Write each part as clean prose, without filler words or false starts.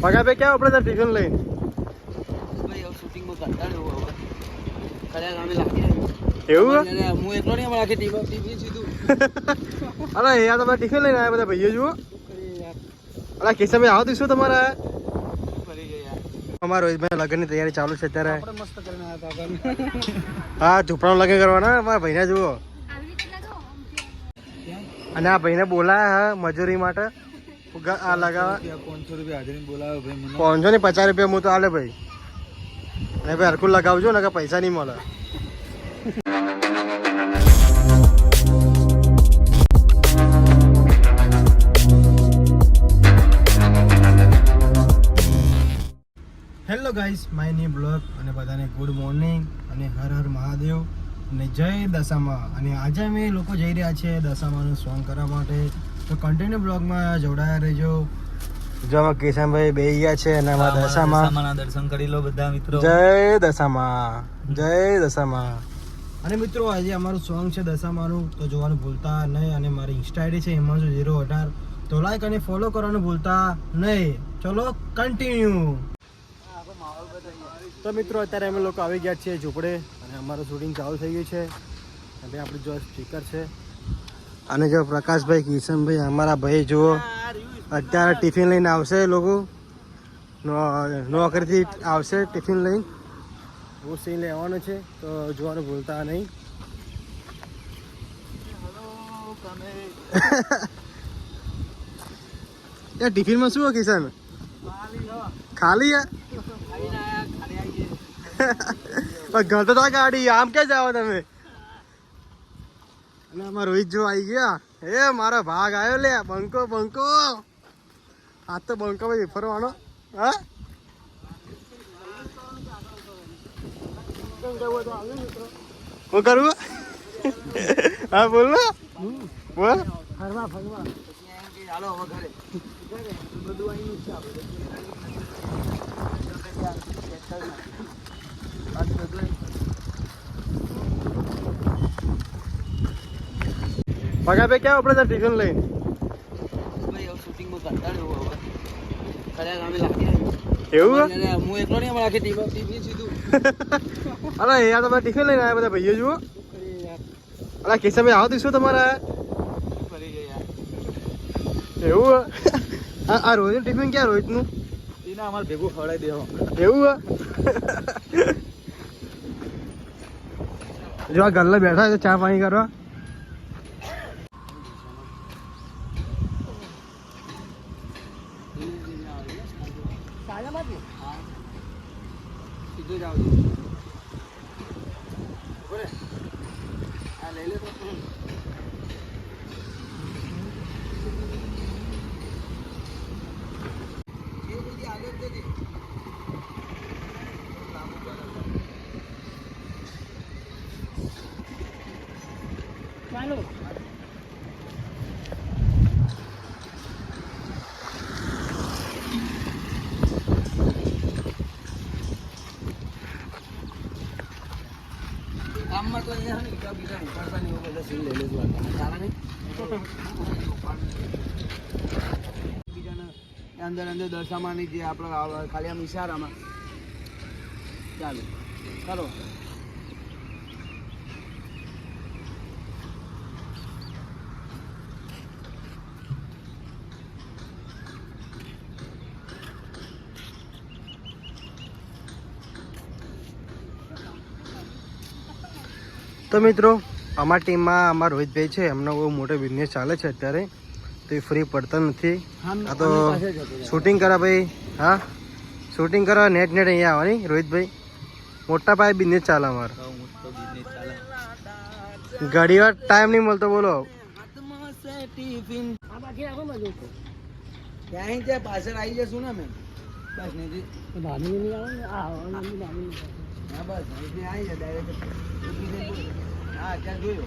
પગા pay ક્યાં આપણે tiffin લઈને ભાઈ હવે શૂટિંગમાં કંટાળ્યો હવે કદાચ અમે લાગીએ એવું હું એકલો નહીં અમારા આખી ટીમ સીધું અરે યાર તમે ટિફિન લઈને આવ્યા બધા ભાઈઓ જુઓ અરે કેશવભાઈ આવો તો શું તમારા અમારા રોહિતભાઈ લગ્નની તૈયારી ચાલુ છે અત્યારે મસ્ત કરીને આવ્યા હતા હા ઝૂંપડાનું લગ્ન કરવાના મારા ભાઈને જુઓ અને આ ભાઈને બોલાયા હા મજૂરી માટે આ લગાવવા 500 રૂપિયા હાજરી બોલાવ્યો ભાઈ મને 500 ને 50 રૂપિયા હું તો આલે ભાઈ અને ભાઈ હરખું લગાવજો ને કે પૈસા નહીં મળે hello guys my new blog અને બધાને ગુડ મોર્નિંગ અને હર હર મહાદેવ અને જય દશામાં અને આજે અમે લોકો જઈ રહ્યા છીએ દશામાનું સોંગ કરવા માટે તો કન્ટિન્યુ બ્લોગમાં જોડાયા રહેજો જો આમાં કિશનભાઈ બેહી ગયા છે અને આમાં દશામાં દર્શન કરી લો બધા મિત્રો જય દશામાં અને મિત્રો આજે અમારું સોંગ છે દશામાનું તો જોવાનું ભૂલતા નહીં અને મારી ઇન્સ્ટા આઈડી છે હિમાંશુ018 તો લાઈક અને ફોલો કરવાનું ભૂલતા નહીં ચલો કન્ટિન્યુ તો મિત્રો અત્યારે અમે લોકો આવી ગયા છીએ ઝૂંપડે અને અમારું શૂટિંગ ચાલુ થઈ ગયું છે અને આપણું જો સ્પીકર છે અને જો પ્રકાશભાઈ કિશનભાઈ અમારા ભાઈ જુઓ અત્યારે ટિફિન લઈને આવશે લોકો નોકરીથી આવશે ટિફિન લઈને હું સિંહ લેવાનો છે તો જોવાનું ભૂલતા નહીં યાર ટિફિનમાં શું હોય કિશન ખાલી ઘર તો ગાડી આમ ક્યાં જાઓ તમે અને આમાં રોહિત જો આવી ગયા એ મારો ભાગ આવ્યો લે બંકો આ તો બંકો ભાઈ ફરવાનો હા શું કરવું હા બોલ ને બોલ ફરવા ચાલો હવે ઘરે બધું અહીં છે પગા પે ક્યાં આપણે ટિફિન લઈને ભાઈ હવે શૂટિંગમાં કંટાળ્યો હવે કદાચ અમે લાગીએ એવું હું એકલો નહીં અમારા આખી ટીમ સીધું અરે યાર તમે ટિફિન લઈને આવ્યા બધા ભાઈઓ જુઓ અરે કેશવભાઈ આવો તો શું તમારા એવું આ રોહિતનું ટિફિન ક્યાં રોહિતનું એને અમારે ભેગું ખવડાવી દેવો એવું જો આ ગલ્લે બેઠા છે ચા પાણી કરવા સીધું જાવ આ લઈ લે તો ચાલો કામમાં તો અહીંયા ને બીજા ઉપાડતા નહીં બધા સીન લઈ લેજો ચાલે નહીં બીજાને અંદર દર્શાવવાની જે આપણે ખાલી આમ ઈશારામાં ચાલો કરો તો મિત્રો અમારી ટીમમાં અમારા રોહિતભાઈ છે એમનો બહુ મોટો બિઝનેસ ચાલે છે અત્યારે તો એ ફ્રી પડતા નથી આ તો શૂટિંગ કરા ભાઈ હા શૂટિંગ કરવા નેટ અહીંયા આવવાની રોહિતભાઈ મોટા પાયે બિઝનેસ ચાલે અમારો ઘડી વાર ટાઈમ નહીં મળતો બોલો ત્યાં પાછળ આવી જશું ને મેં બસ નહીં હા બસ આવી જાય ડાયરેક્ટ હા ત્યાં જોયો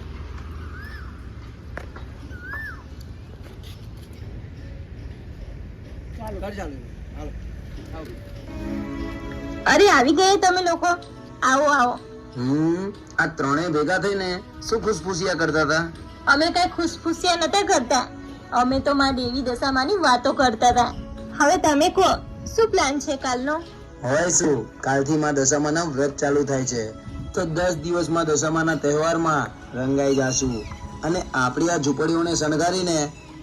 અરે આવી ગયા તમે લોકો આવો આવો આ ત્રણેય ભેગા થઈને શું ખુશફુસિયા કરતા હતા અમે કઈ ખુશફુસિયા નતા કરતા અમે તો માં દેવી દશામાની વાતો કરતા હતા હવે તમે કહો શું પ્લાન છે કાલનો? હોય શું, કાલથી માં દશામાના વ્રત ચાલુ થાય છે, તો 10 દિવસમાં દશામાના તહેવારમાં રંગાઈ જાશું અને આપણી આ ઝૂંપડીઓને શણગારીને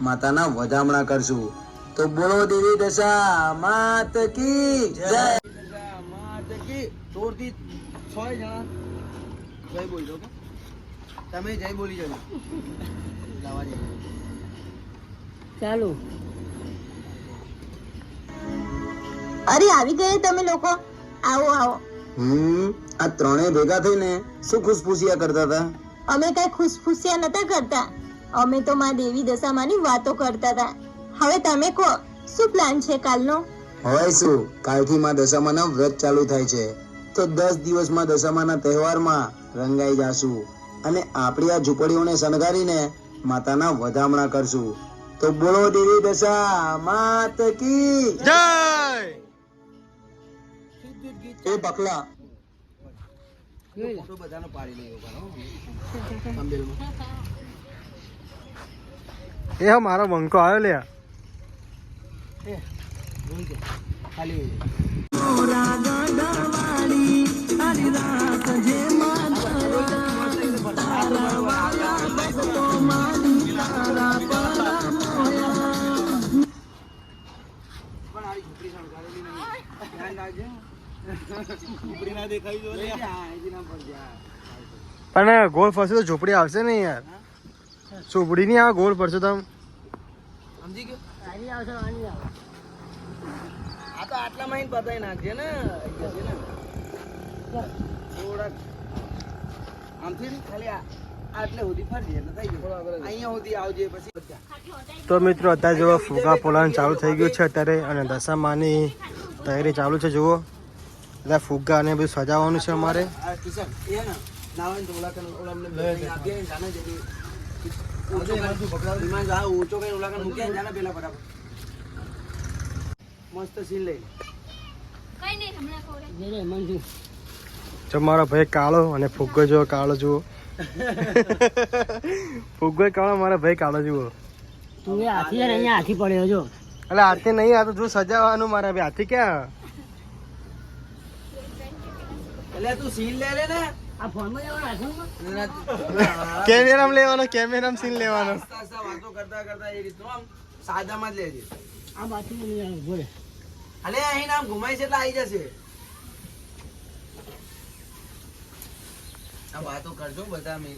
માતાના વધામણા કરશું. તો બોલો દેવી દશા માત કી જય. દશા માત કી. જોરથી 6 જણા જય બોલજો કે તમે જય બોલી જજો. લાવા જય. ચાલુ. અરે આવી ગયા તમે લોકો, આવો આવો. આ ત્રણેય ભેગા થઈને શું ખુશફુશિયા કરતા હતા? અમે કઈ ખુશફુશિયા નતા કરતા, અમે તો માં દેવી દશામાની વાતો કરતા હતા. હવે તમે કહો, શું પ્લાન છે કાલનો? હોય શું, કાલથી માં દશામાના વ્રત ચાલુ થાય છે, તો 10 દિવસમાં દશામાના તહેવારમાં રંગાઈ જાશું અને આપણી આ ઝૂંપડીઓને શણગારીને માતાના વધામણા કરશું. તો બોલો દેવી દશા માત કી જય. એ પકલા ફોટો બધાનો પાડી લેવો એ હા મારો બંકો આવ્યો લે. ખાલી પણ ગોળ ફરશે તો ઝૂંપડી આવશે ને યાર. ઝૂંપડી નહીં આવે, ગોળ ફરશે તો સમજી ગયો. આની આવશે, આની આવે. આ તો આટલા માં પતાઈ નાખજે ને. થોડાક આમથી ખાલી આટલે સુધી ફરજે એટલે થઈ ગયું. અહીંયા સુધી આવજે પછી. તો મિત્રો અત્યારે જુઓ ફુગા પોલાન ચાલુ થઈ ગયું છે અત્યારે, અને દશામાની તૈયારી ચાલુ છે. જુઓ એટલે ફુગ્ગા અને બધું સજાવવાનું છે અમારે. આ કિશન એ ને નાવાનું તો ઓલામને આપીએ ને જાને જેથી વિમાન જા ઊંચો કઈ ઓલા મૂકે જાને પેલા બરાબર મસ્ત સીન લઈ. જે રે મંજુ. જો મારો ભાઈ કાળો અને ફુગ્ગો જુઓ, કાળો જુઓ. ફુગ્ગો કાળો, મારા ભાઈ કાળો જુઓ. તું એ હાથી છે ને અહીંયા હાથી પડ્યો જો. એટલે હાથી નહીં, આ તો જો સજાવવાનું મારા ભાઈ. હાથી ક્યાં? એટલે તું સીન લે લે ને. આ ફોનમાં જવાનું હાથમાં. કેમેરામાં લેવાનો, કેમેરામાં સીન લેવાનો. આસ્તા આસ્તા વાતો કરતા કરતા એ રીતનું આમ સાદામાં જ લેજે. આ બાજુ નહીં આવે બોલે. અલે અહીં આમ ઘુમાઈ છે એટલે આવી જશે. આ વાતો કરજો બધા મેં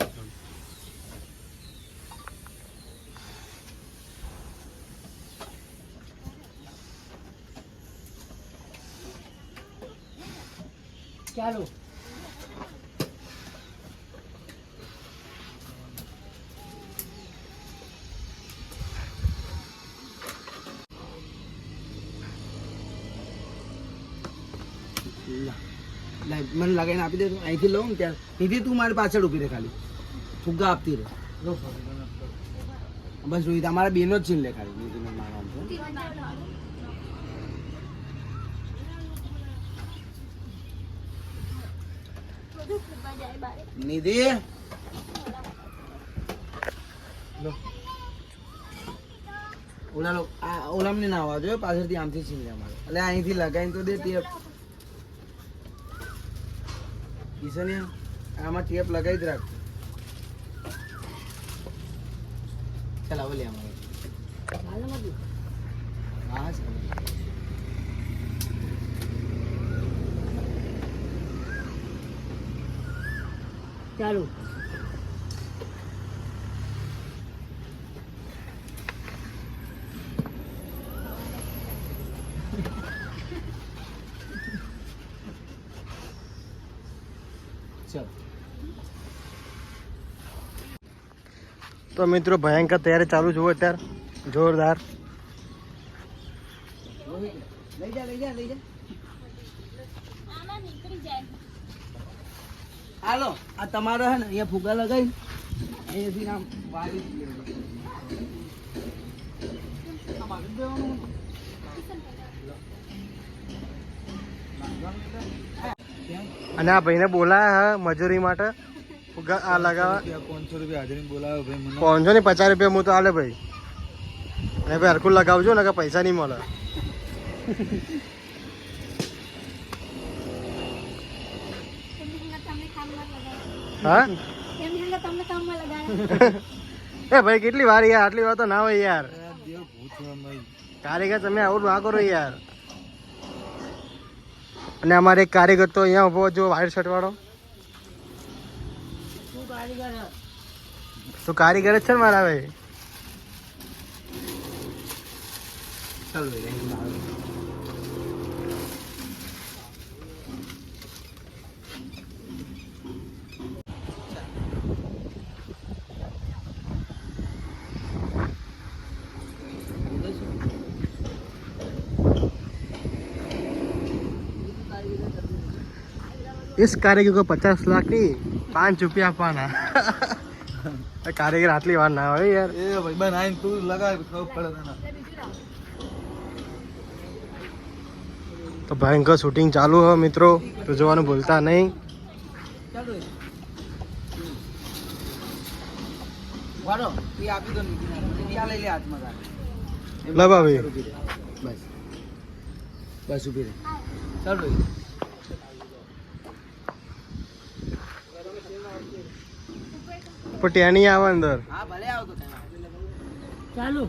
ચાલો. મને લગાઈને આપી દે. અહીંથી લઉં ને ત્યાં નીતિ તું મારી પાછળ ઉભી રહે, ખાલી ફુગ્ગા આપતી રહે. બસ રોહિત અમારા બેનો જ છીન લે ખાલી. નીતિ ને મારા આમ છે. નિધિ ઓલામ ને ના આવવા જોઈએ, પાછળથી આમથી છીન લે અમારે. એટલે અહીંથી લગાઈને તો દે ટેપ. કિશન આમાં ટેપ લગાવી જ રાખ. ચાલ આવો લે અમારે. હા ચાલો. તો મિત્રો ભયંકર તૈયારી ચાલુ જુઓ અત્યારે, જોરદાર. લઈ જા લઈ જા લઈ જા. હાલો આ તમારો હે ને અહીંયા ફુગા લગાવી અહીંયાથી આમ વાળી અને આ ભાઈને બોલાયા મજૂરી માટે ફુગ્ગા આ લગાવવા. 500 રૂપિયા હાજરી બોલાવ્યો ભાઈ મને. 500 ને 50 રૂપિયા હું તો આલે ભાઈ. અને ભાઈ હરખું લગાવજો ને કે પૈસા નહીં મળે. હા એમ હંગા તમને કામમાં લગાડે એ ભાઈ કેટલી વાર યાર, આટલી વાર તો ના હોય યાર. કારીગર તમે આવું ના કરો યાર. અને અમારે એક કારીગર તો અહીંયા ઉભો જો વ્હાઈટ શર્ટ વાળો. તું કારીગર હે. તો કારીગર જ છે ને મારા ભાઈ. इस कारीगर को 50 लाख नहीं 5 रुपया આપવાના. કારીગર આટલી વાર ના હોય યાર. એ ભાઈ બન આઈને તું લગાવ ખબર પડે તને. તો ભયંકર શૂટિંગ ચાલુ હોય મિત્રો, તો જોવાનું ભૂલતા નહીં. વાળો એ આપી દો નીકળી આ લઈ લે હાથમાં તારે. લે ભાભી. બસ બસ ઉભી રહે. ચાલો પટિયાણી આવે અંદર. હા ભલે આવતો ચાલુ.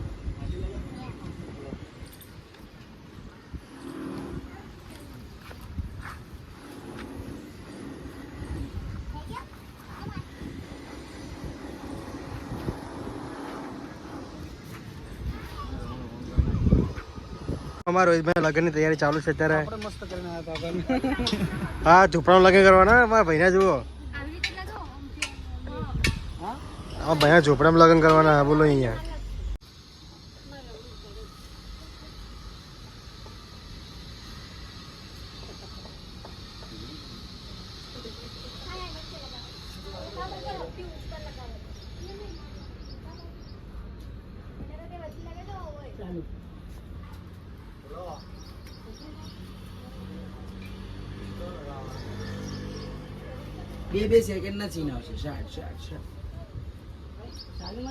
અમારા રોહિતભાઈ લગ્નની તૈયારી ચાલુ છે અત્યારે. આપણે મસ્ત કરીને આવ્યા હતા. હા ઝૂંપડાનું લગ્ન કરવાના મારા ભાઈના જુઓ. હા ભાઈના ઝૂંપડામાં લગ્ન કરવાના. બોલો અહીંયા ચાલુ. બે સેકન્ડ ના સીન આવશે. શાર્ટ શાર્ટ શાર્ટ. ચાલુ.